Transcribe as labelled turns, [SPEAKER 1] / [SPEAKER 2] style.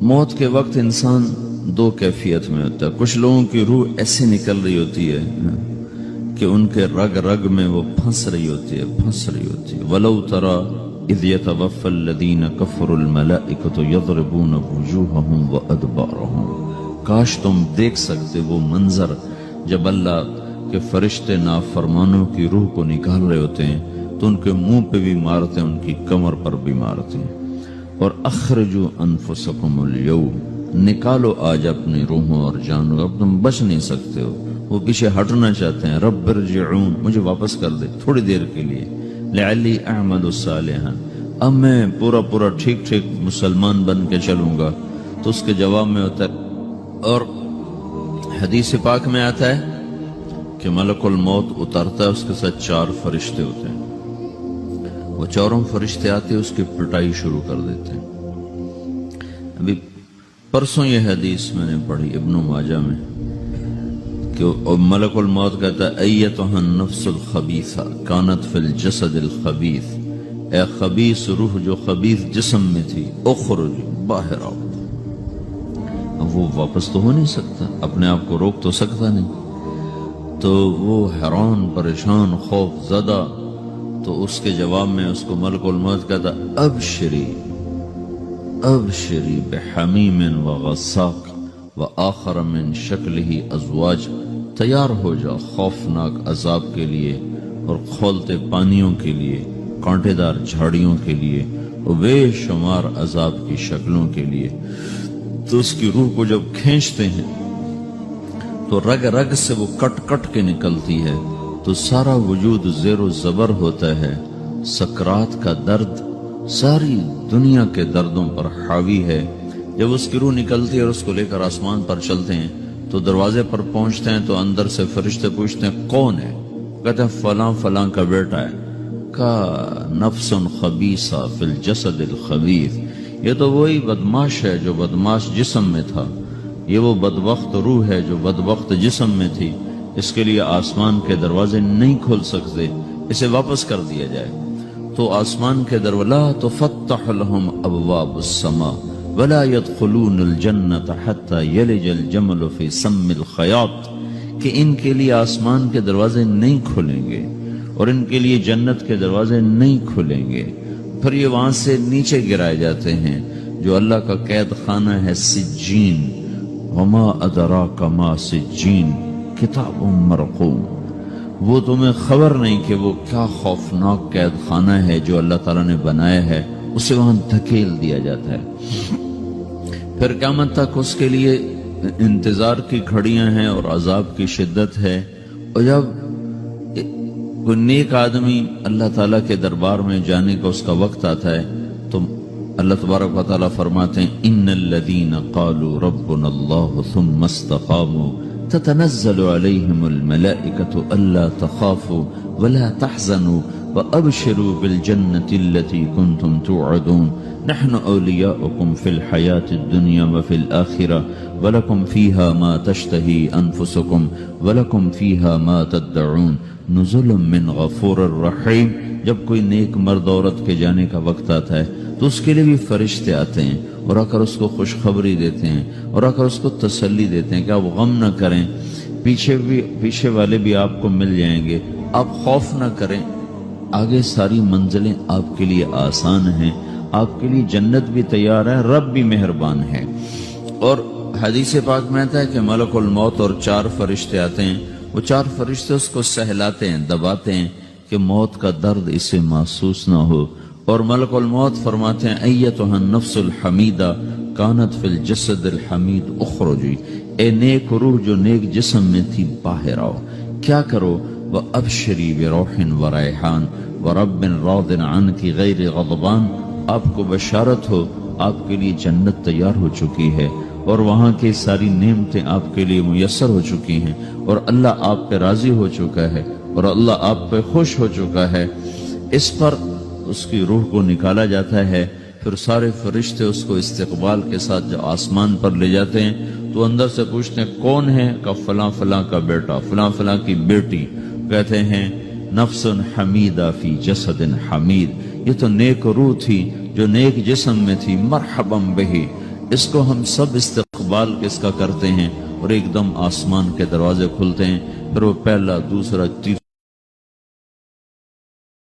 [SPEAKER 1] موت کے وقت انسان دو کیفیت میں ہوتا ہے. کچھ لوگوں کی روح ایسے نکل رہی ہوتی ہے کہ ان کے رگ رگ میں وہ پھنس رہی ہوتی ہے. وَلَوْ تَرَى إِذْ يَتَوَفَّى الَّذِينَ كَفَرُوا الْمَلَائِكَةُ يَضْرِبُونَ وُجُوهَهُمْ وَأَدْبَارَهُمْ. کاش تم دیکھ سکتے وہ منظر جب اللہ کے فرشتے نافرمانوں کی روح کو نکال رہے ہوتے ہیں تو ان کے منہ پہ بھی مارتے ہیں, ان کی کمر پر بھی مارتے ہیں. اور اخرجوا انفسکم اليوم, نکالو آج اپنی روحوں اور جانو, اب تم بچ نہیں سکتے ہو. وہ پیچھے ہٹنا چاہتے ہیں, رب ارجعون, مجھے واپس کر دے تھوڑی دیر کے لیے, لعلی اعمل صالحا, اب میں پورا ٹھیک مسلمان بن کے چلوں گا. تو اس کے جواب میں ہوتا ہے, اور حدیث پاک میں آتا ہے کہ ملک الموت اترتا ہے, اس کے ساتھ 4 فرشتے ہوتے ہیں. وہ 4 فرشتے آتے اس کی پٹائی شروع کر دیتے ہیں. ابھی پرسوں یہ حدیث میں نے پڑھی ابن ماجہ میں کہ ملک الموت کہتا ہے ایتھا النفس الخبیثہ کانت فی الجسد الخبیث, اے خبیث روح جو خبیث جسم میں تھی, اخرج, باہر آؤ. اب وہ واپس تو ہو نہیں سکتا, اپنے آپ کو روک تو سکتا نہیں. تو وہ حیران, پریشان, خوف زدہ. تو اس کے جواب میں اس کو ملک الموت کہتا ابشری بحمیم وغساق وآخر من شکلہ ازواج, تیار ہو جا خوفناک عذاب کے لیے اور کھولتے پانیوں کے لیے, کانٹے دار جھاڑیوں کے لیے اور بے شمار عذاب کی شکلوں کے لیے. تو اس کی روح کو جب کھینچتے ہیں تو رگ رگ سے وہ کٹ کے نکلتی ہے, تو سارا وجود زیر و زبر ہوتا ہے. سکرات کا درد ساری دنیا کے دردوں پر حاوی ہے. جب اس کی روح نکلتی ہے اور اس کو لے کر آسمان پر چلتے ہیں تو دروازے پر پہنچتے ہیں تو اندر سے فرشتے پوچھتے ہیں کون ہے؟ کہتے ہیں فلاں کا بیٹا ہے. کا نفس خبیثہ فی الجسد الخبیث, یہ تو وہی بدماش ہے جو بدماش جسم میں تھا, یہ وہ بدبخت روح ہے جو بدبخت جسم میں تھی. اس کے لیے آسمان کے دروازے نہیں کھل سکتے, اسے واپس کر دیا جائے. تو آسمان کے دروازے لا تفتح لهم ابواب السماء ولا يدخلون الجنة حتى يلج الجمل في سم الخياط, کہ ان کے لیے آسمان کے دروازے نہیں کھلیں گے اور ان کے لیے جنت کے دروازے نہیں کھلیں گے. پھر یہ وہاں سے نیچے گرائے جاتے ہیں جو اللہ کا قید خانہ ہے سجین. وما ادراک ما سجین کتاب مرقوم, وہ تمہیں خبر نہیں کہ وہ کیا خوفناک قید خانہ ہے جو اللہ تعالیٰ نے بنایا ہے, اسے وہاں دھکیل دیا جاتا ہے. پھر قیامت تک اس کے لیے انتظار کی گھڑیاں ہیں اور عذاب کی شدت ہے. اور جب کوئی نیک آدمی اللہ تعالیٰ کے دربار میں جانے کا اس کا وقت آتا ہے تو اللہ تبارک و تعالیٰ فرماتے ہیں ان الذین قالوا ربنا اللہ ثم استقاموا تتنزل عليهم الملائكة ألا تخافوا ولا تحزنوا وأبشروا بالجنة التي كنتم توعدون نحن أولياؤكم في الحياة الدنيا وفي الآخرة ولكم فيها ما تشتهي أنفسكم ولكم فيها ما تدعون نزل من غفور الرحيم. جب کوئی نیک مرد عورت کے جانے کا وقت آتا ہے تو اس کے لیے بھی فرشتے آتے ہیں اور آ کر اس کو خوشخبری دیتے ہیں اور آ کر اس کو تسلی دیتے ہیں کہ آپ غم نہ کریں, پیچھے والے بھی آپ کو مل جائیں گے, آپ خوف نہ کریں, آگے ساری منزلیں آپ کے لیے آسان ہیں, آپ کے لیے جنت بھی تیار ہے, رب بھی مہربان ہے. اور حدیث پاک میں آتا ہے کہ ملک الموت اور 4 فرشتے آتے ہیں, وہ 4 فرشتے اس کو سہلاتے ہیں, دباتے ہیں کہ موت کا درد اسے محسوس نہ ہو. اور ملک الموت فرماتے ہیں ایتھا النفس الحمیدہ کانت فی الجسد الحمید اخرجی, اے نیک روح جو نیک جسم میں تھی باہر آؤ. کیا کرو؟ وابشری بروح وریحان ورب راض عنک غیر غضبان, آپ کو بشارت ہو آپ کے لیے جنت تیار ہو چکی ہے اور وہاں کی ساری نعمتیں آپ کے لیے میسر ہو چکی ہیں اور اللہ آپ پہ راضی ہو چکا ہے اور اللہ آپ پہ خوش ہو چکا ہے. اس پر اس کی روح کو نکالا جاتا ہے. پھر سارے فرشتے اس کو استقبال کے ساتھ جب آسمان پر لے جاتے ہیں تو اندر سے پوچھتے ہیں کون ہے؟ کہ فلاں کا بیٹا, فلاں کی بیٹی. کہتے ہیں نفس حمیدہ فی جسد حمید, یہ تو نیک روح تھی
[SPEAKER 2] جو نیک جسم میں تھی، مرحباً بہی، اس کو ہم سب استقبال کس کا کرتے ہیں، اور ایک دم آسمان کے دروازے کھلتے ہیں، پھر وہ پہلا، دوسرا، تیسرا